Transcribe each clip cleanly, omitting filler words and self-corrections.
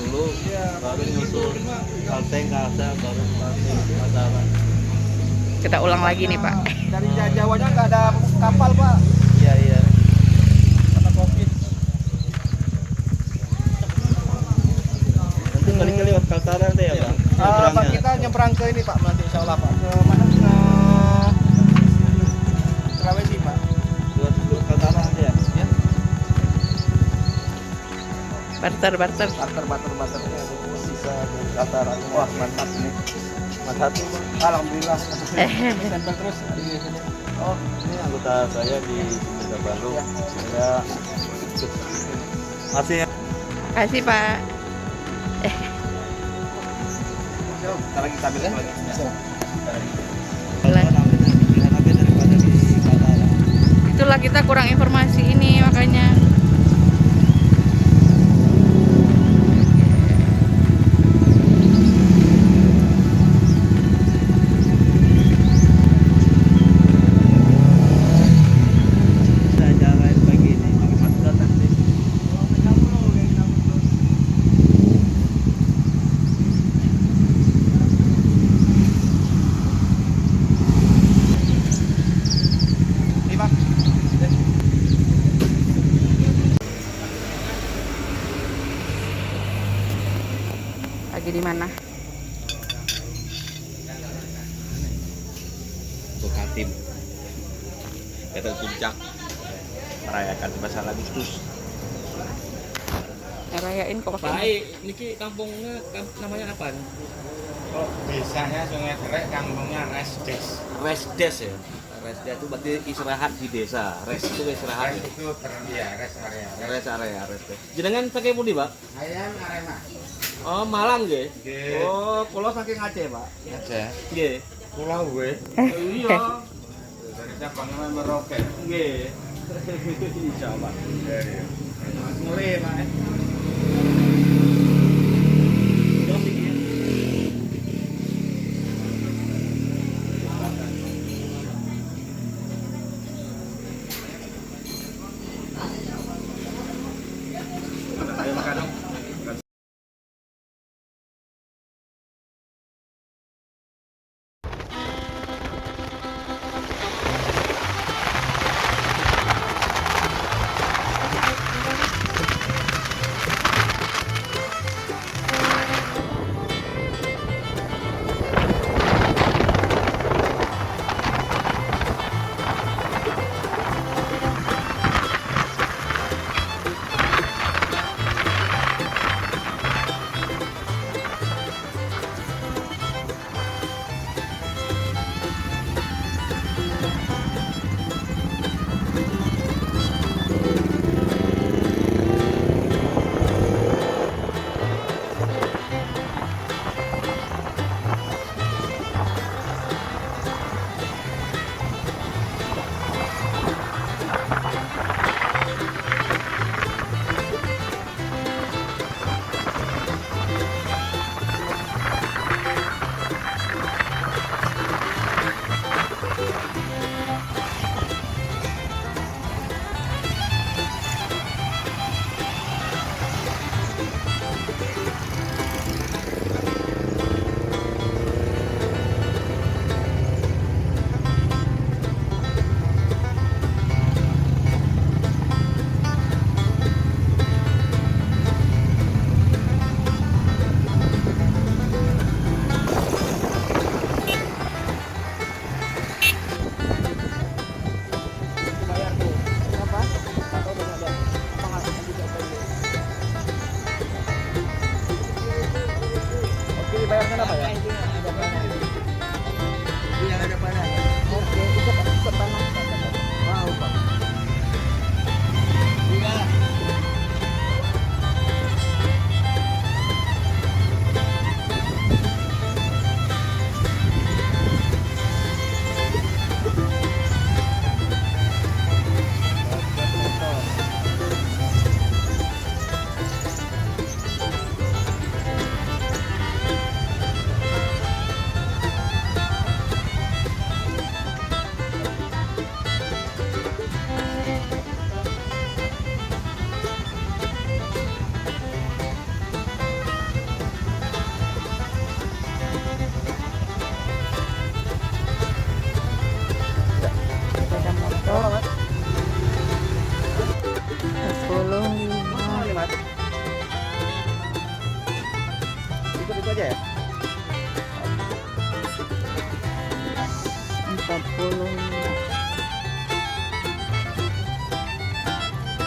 dulu, baru nyusul Kalteng, Kalsel, baru Mataram. Kita ulang lagi nih Pak. Dari Jawanya nggak ada kapal Pak, Iya, iya. karena COVID. Nanti baliknya lewat Kaltara nanti ya Bang? Pak Nyebrangnya. kita nyebrang ke ini Pak, nanti insya Allah Pak. Ke mana? Ke Sulawesi Pak. Lewat Kaltara nanti ya? Ya. Barter. Barter. Bisa ke Kaltara. Wah mantap ini. Mantap. Alhamdulillah. Tempel terus. Oh, ini anggota saya di Sumber Bandung. Saya masih ya. Kasih Pak. Sekarang lagi sambil lagi. Tapi daripada di Kaltara. Itulah kita kurang informasi ini makanya. Saya jalanin pagi ini pakai masker nanti. Ini Pak. Lagi di mana? Untuk Hatim. Kita puncak merayakan masalah Agustus. Ngerayain kok pakai Baik, niki kampungnya namanya apa? Oh, desanya Sungai Terek, kampungnya Resdes. Resdes ya. Resdes itu berarti istirahat di desa. Res itu istirahat. Res itu res area. Res area Resdes. Jenengan pakai pundi, Pak? Ayam Arema. Oh, Malang nggih. Nggih. Oh, kula saking Aceh, Pak. Aja. Nggih. Pulau gue. Iya. Dari cabangnya Merauke. Nggih. Insyaallah. Dari. Mulai, Pak. Ayo makan dong. Bayarnya apa ya? Yang ada pada. Oke, itu Pak tanah. Wow, Pak. Iya. aja ya? 40.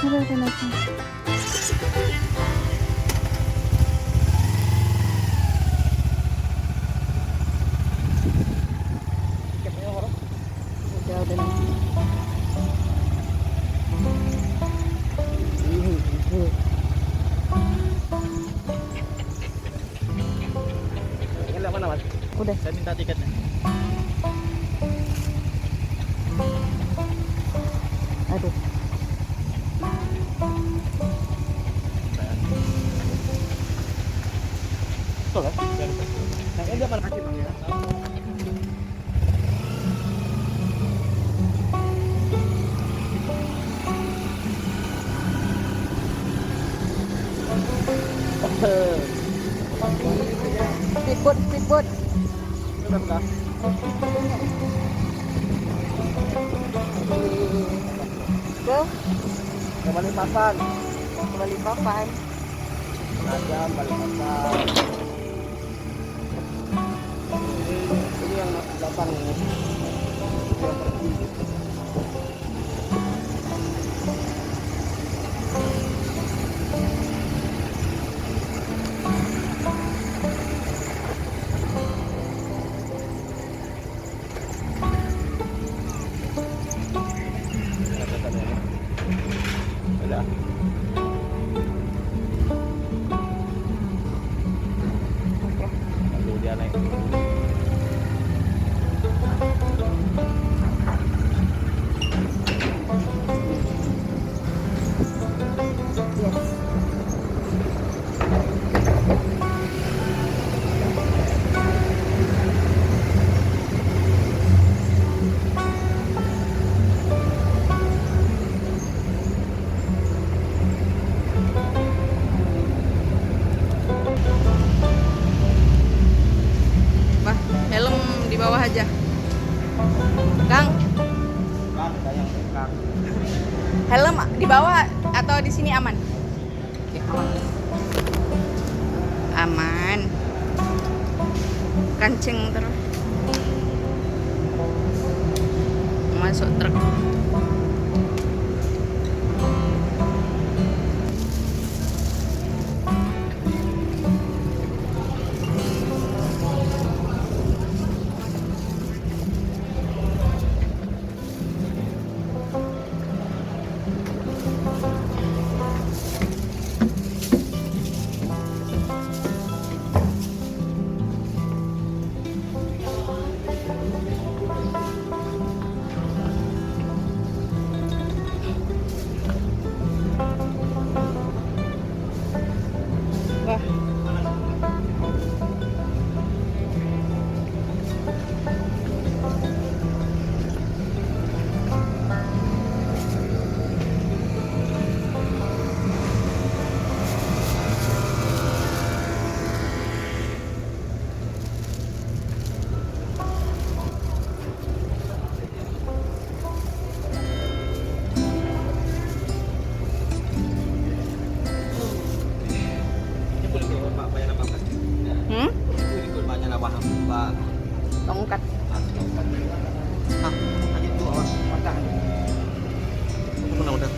Ada nasi. Udah nasi. Ini mana mas? Udah. Saya minta tiketnya. Aduh. Betul kan? Nah, ini dia mana kaki bang ya? Speedboat. Bentar. Ke Balikpapan. Balikpapan. Penajam, Balikpapan. Ini yang belakang ini. Yang pergi. Udah. Lalu dia naik. Bah, helm di bawah aja. Kang, Kan ada yang belakang. helm di bawah atau di sini aman? Oke, aman. Aman. Kancing terus. Masuk truk. Wah. Ini boleh ikut Pak bayar apa Pak? Boleh ikut banyak lah paham Pak. Tongkat. Ah, aja tuh awas patah. Udah.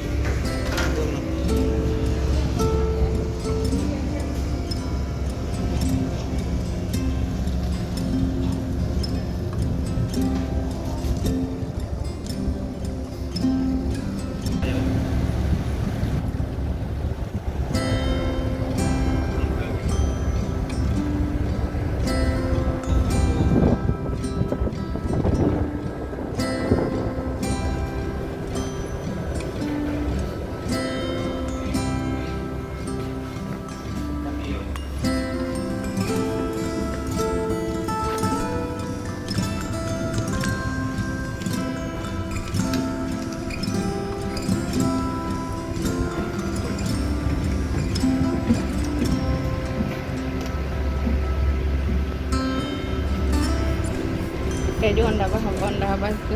Kayak di Honda apa? Honda apa itu?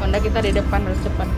Honda kita di depan harus cepat.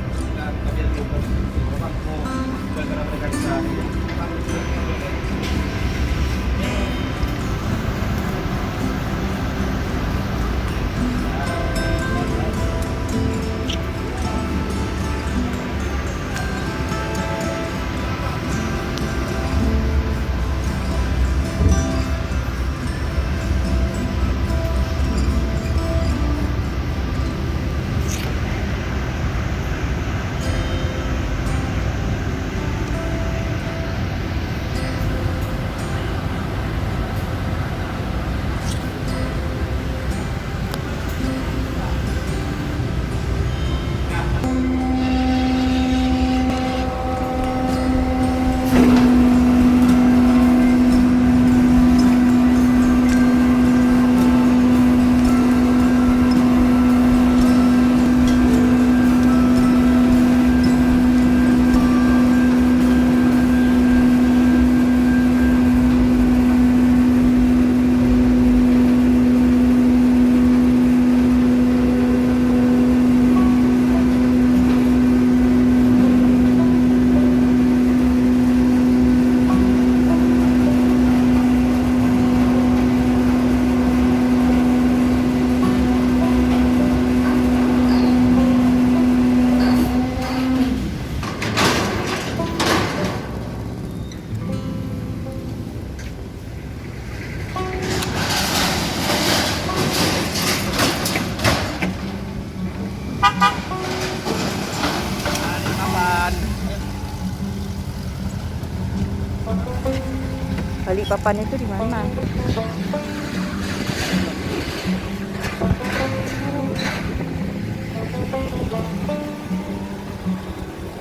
Balikpapan itu di mana?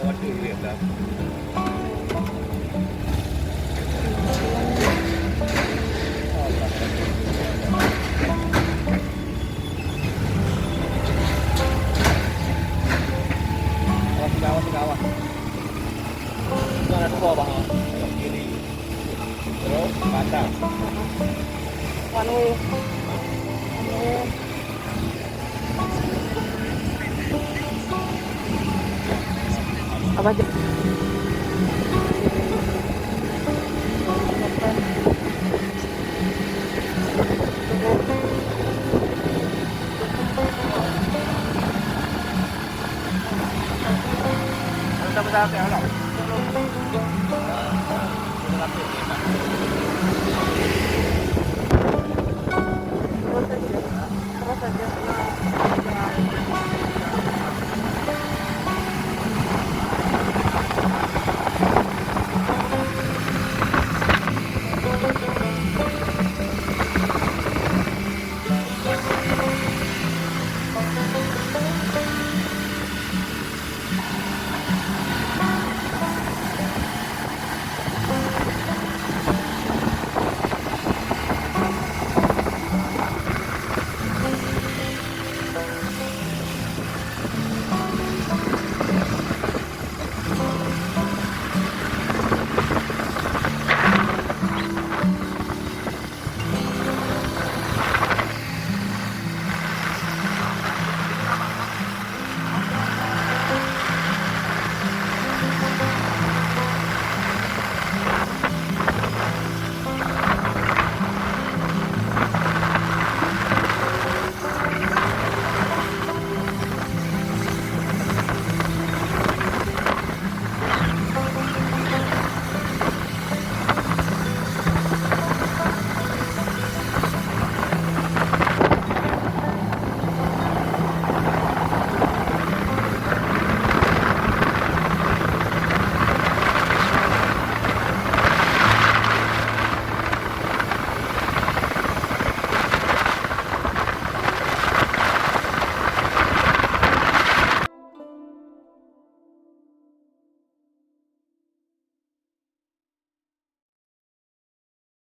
Waduh, lihat dah. Awas, awas. Itu ada dua bang. Belok kiri. Terus kanan. One way. Apa aja? Sama-sama,